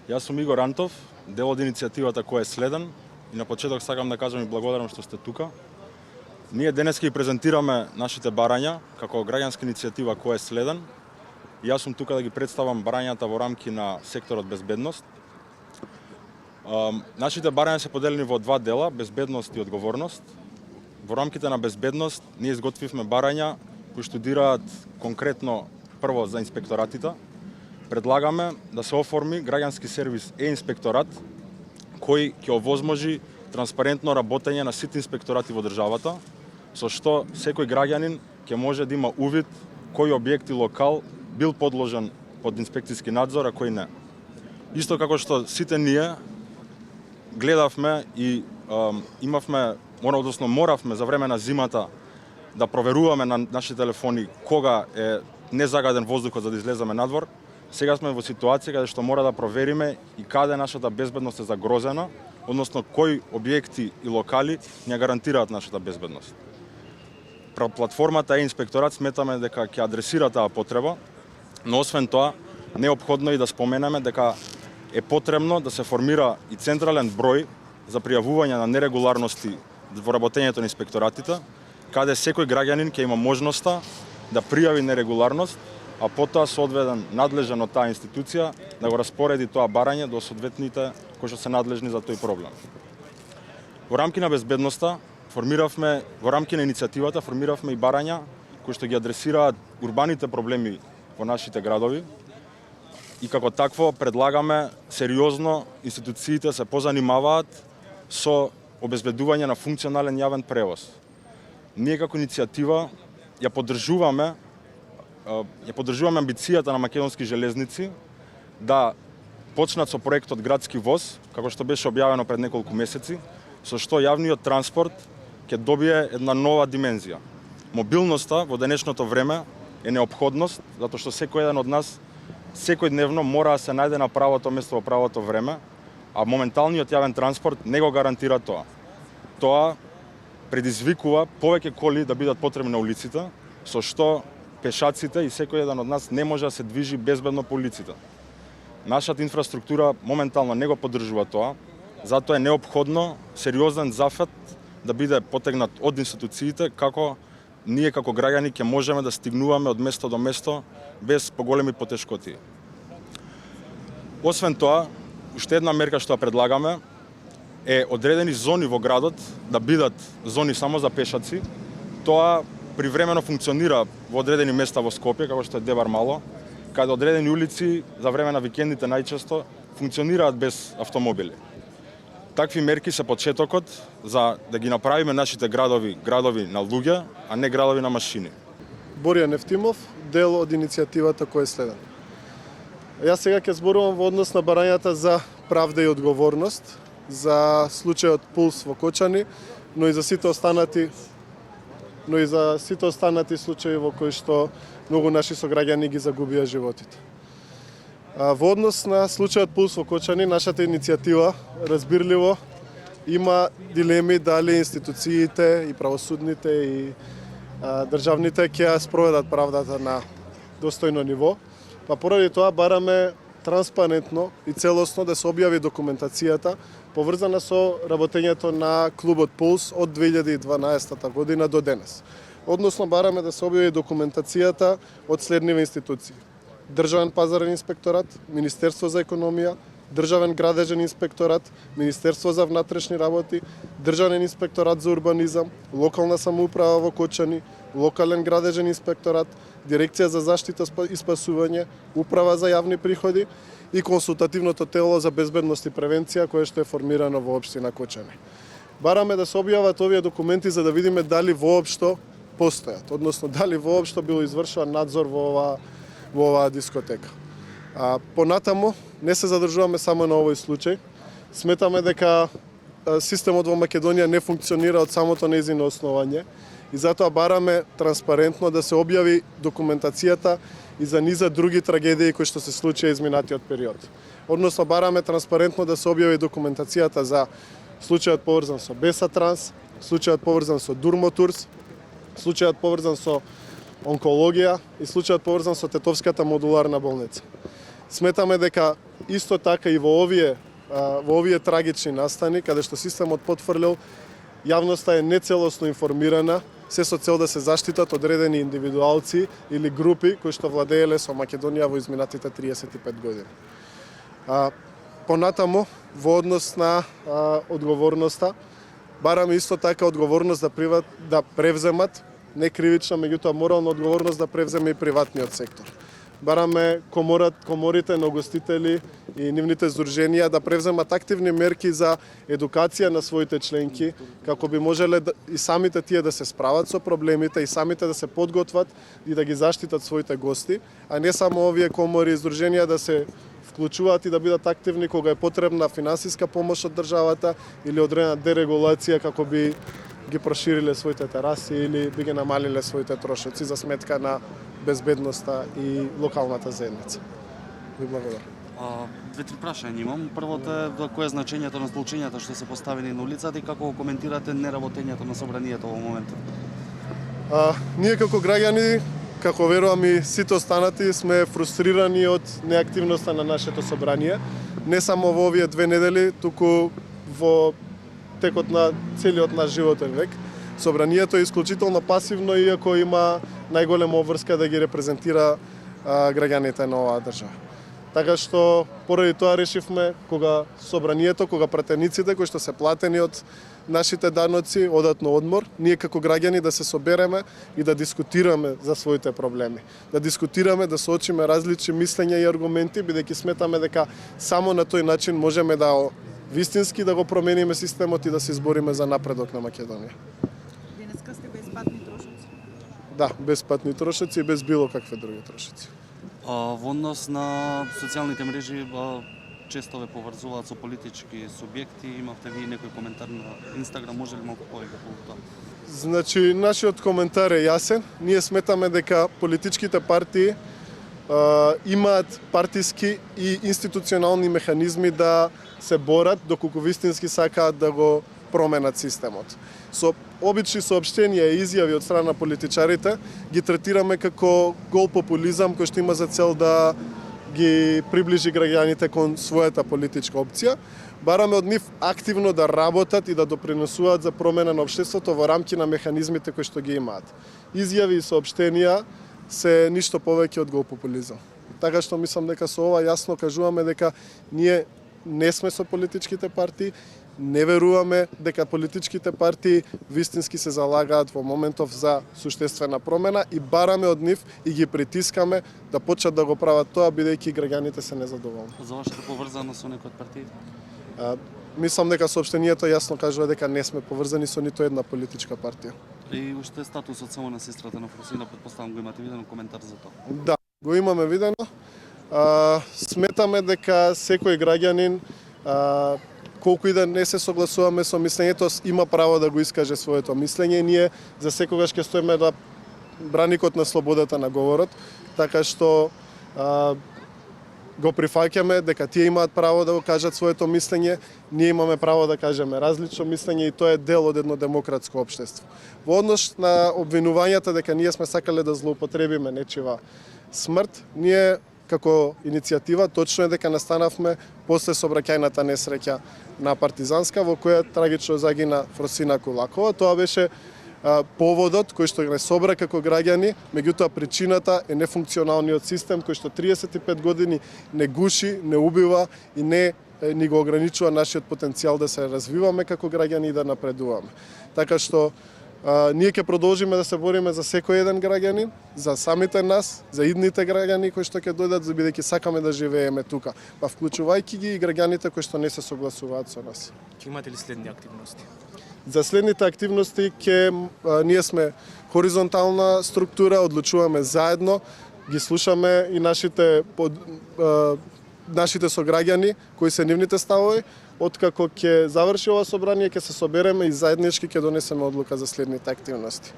Јас сум Игор Антов, дел од иницијативата кој е следен и на почеток сакам да кажам и благодарам што сте тука. Ние денес ќе презентираме нашите барања како граѓанска иницијатива кој е следен. Јас сум тука да ги представам барањата во рамки на секторот безбедност. Нашите барања се поделени во два дела, безбедност и одговорност. Во рамките на безбедност ние изготвивме барања кои штудираат конкретно прво за инспекторатите. Предлагаме да се оформи граѓански сервис е-инспекторат кој ќе овозможи транспарентно работење на сите инспекторати во државата, со што секој граѓанин ќе може да има увид кој објект и локал бил подложен под инспекцијски надзор, а кој не. Исто како што сите ние гледавме и моравме за време на зимата да проверуваме на нашите телефони кога е незагаден воздухот за да излеземе надвор. Сега сме во ситуација каде што мора да провериме и каде нашата безбедност е загрозена, односно кои објекти и локали не гарантираат нашата безбедност. Платформата е-инспекторат сметаме дека ќе адресира таа потреба, но освен тоа неопходно е да споменеме дека е потребно да се формира и централен број за пријавување на нерегуларности во работењето на инспекторатите, каде секој граѓанин ќе има можноста да пријави нерегуларност, а потоа соодветен надлежен од таа институција да го распореди тоа барање до соодветните кои што се надлежни за тој проблем. Во рамки на безбедноста во рамки на иницијативата формиравме и барања кои што ги адресираат урбаните проблеми во нашите градови и како такво предлагаме сериозно институциите се позанимаваат со обезбедување на функционален јавен превоз. Ние како иницијатива ја поддржуваме амбицијата на Македонски железници да почнат со проектот Градски воз, како што беше објавено пред неколку месеци, со што јавниот транспорт ќе добие една нова димензија. Мобилноста во денешното време е неопходност, затоа што секој еден од нас секојдневно мора да се најде на правото место во правото време, а моменталниот јавен транспорт не го гарантира тоа. Тоа предизвикува повеќе коли да бидат потребни на улиците, со што пешаците и секој еден од нас не може да се движи безбедно по улиците. Нашата инфраструктура моментално не го поддржува тоа, затоа е неопходно сериозен зафет да биде потегнат од институциите како ние како граѓани ќе можеме да стигнуваме од место до место без поголеми потешкоти. Освен тоа, уште една мерка што ја предлагаме е одредени зони во градот да бидат зони само за пешаци. Тоа привремено функционира во одредени места во Скопје, како што е Девар Мало, каде одредени улици за време на викендите најчесто функционираат без автомобили. Такви мерки се почетокот за да ги направиме нашите градови на луѓе, а не градови на машини. Боријан Ефтимов, дел од иницијативата кој е следен. Јас сега ќе зборувам во однос на барањата за правда и одговорност, за случајот Пулс во Кочани, но и за сите останати случаи во кои што многу наши сограѓани ги загубија животите. Во однос на случајот Пулс во Кочани, нашата иницијатива разбирливо има дилеми дали институциите и правосудните и државните ќе спроведат правдата на достојно ниво, па поради тоа бараме транспарентно и целосно да се објави документацијата поврзана со работењето на клубот Пулс од 2012 година до денес. Односно бараме да се објави документацијата од следниве институции: Државен пазарен инспекторат, Министерство за економија, Државен градежен инспекторат, Министерство за внатрешни работи, Државен инспекторат за урбанизам, локална самоуправа во Кочани, локален градежен инспекторат, Дирекција за заштита и спасување, Управа за јавни приходи и консултативното тело за безбедност и превенција кое што е формирано во општина Кочани. Бараме да се објават овие документи за да видиме дали воопшто постојат, односно дали воопшто бил извршуван надзор во оваа дискотека. Понатаму не се задржуваме само на овој случај. Сметаме дека системот во Македонија не функционира од самото нејзино основање и затоа бараме транспарентно да се објави документацијата и за низа други трагедии кои што се случија изминатиот период. Односно бараме транспарентно да се објави документацијата за случајот поврзан со Беса Транс, случајот поврзан со Дурмотурс, случајот поврзан со онкологија и случајот поврзан со Тетовската модуларна болница. Сметаме дека исто така и во овие трагични настани, каде што системот потврлил, јавноста е нецелосно информирана, се со цел да се заштитат одредени индивидуалци или групи кои што владееле со Македонија во изминатите 35 години. Понатаму, во однос на одговорноста, бараме исто така одговорност да превземат, не кривична, меѓутоа морална одговорност да превземе и приватниот сектор. Бараме коморите на угостители и нивните здруженија да превземат активни мерки за едукација на своите членки, како би можеле и самите тие да се справат со проблемите и самите да се подготват и да ги заштитат своите гости, а не само овие комори и здруженија да се вклучуваат и да бидат активни кога е потребна финансиска помош од државата или одредена дерегулација како би ги прошириле своите тераси или би ги намалиле своите трошоци за сметка на безбедноста и локалната заедница. Ви благодарам. Две-три прашања имам. Првото е кој е значењето на столчињата што се поставени на улицата и како го коментирате неработењето на собранието во моментот? Ние како граѓани, како верувам и сите останати, сме фрустрирани од неактивноста на нашето собрание. Не само во овие 2 недели, туку во текот на целиот наш животен век. Собранието е исклучително пасивно, иако има најголема обврска да ги репрезентира граѓаните на оваа држава. Така што поради тоа решивме кога собранието, кога пратениците кои што се платени од нашите даноци одат на одмор, ние како граѓани да се собереме и да дискутираме за своите проблеми. Да дискутираме, да соочиме различни мислења и аргументи, бидејќи сметаме дека само на тој начин можеме да вистински да го промениме системот и да се избориме за напредок на Македонија. Денеска сте беспатни трошоци? Да, беспатни трошоци и без било какви други трошоци. Во однос на социјалните мрежи, често ве поврзуваат со политички субјекти, имавте ви некој коментар на Инстаграм, може ли малку повеќе по тоа? Значи, нашиот коментар е јасен. Ние сметаме дека политичките партии имаат партиски и институционални механизми да се борат доколку вистински сакаат да го променат системот. Со обични соопштенија и изјави од страна на политичарите ги третираме како гол популизам кој што има за цел да ги приближи граѓаните кон својата политичка опција. Бараме од нив активно да работат и да допринесуваат за промена на општеството во рамки на механизмите кои што ги имаат. Изјави и соопштенија се ништо повеќе од гол популизам. Така што мислам дека со ова јасно кажуваме дека ние не сме со политичките партии, не веруваме дека политичките партии вистински се залагаат во моментов за суштествена промена и бараме од нив и ги притискаме да почнат да го прават тоа, бидејќи граѓаните се незадоволни. За вашата поврзаност со некој од партиите? Мислам дека соопштението јасно кажува дека не сме поврзани со ниту една политичка партија. И уште статусот само на сестрата на Фросина, претпоставам го имате видено коментар за тоа. Да, го имаме видено. Сметаме дека секој граѓанин, колку и да не се согласуваме со мислењето, има право да го искаже своето мислење. Ние за секогаш ќе стоиме на браникот на слободата на говорот, така што го прифаќаме дека тие имаат право да го кажат своето мислење, ние имаме право да кажеме различно мислење и тоа е дел од едно демократско општество. Во однос на обвинувањата дека ние сме сакале да злоупотребиме нечива смрт, ние како иницијатива точно е дека настанавме после сообраќајната несреќа на Партизанска во која трагично загина Фросина Кулакова. Тоа беше поводот кој што не собра како граѓани, меѓутоа причината е нефункционалниот систем кој што 35 години не гуши, не убива и не ни го ограничува нашиот потенцијал да се развиваме како граѓани и да напредуваме. Така што ние ќе продолжиме да се бориме за секој еден граѓанин, за самите нас, за идните граѓани кои што ќе дојдат, бидејќи сакаме да живееме тука, па вклучувајќи ги и граѓаните кои што не се согласуваат со нас. Ќе имате ли следни активности? За следните активности ние сме хоризонтална структура, одлучуваме заедно, ги слушаме и нашите сограѓани кои се нивните ставови. Откако ќе заврши ова собрание, ќе се собереме и заеднички ќе донесеме одлука за следните активности.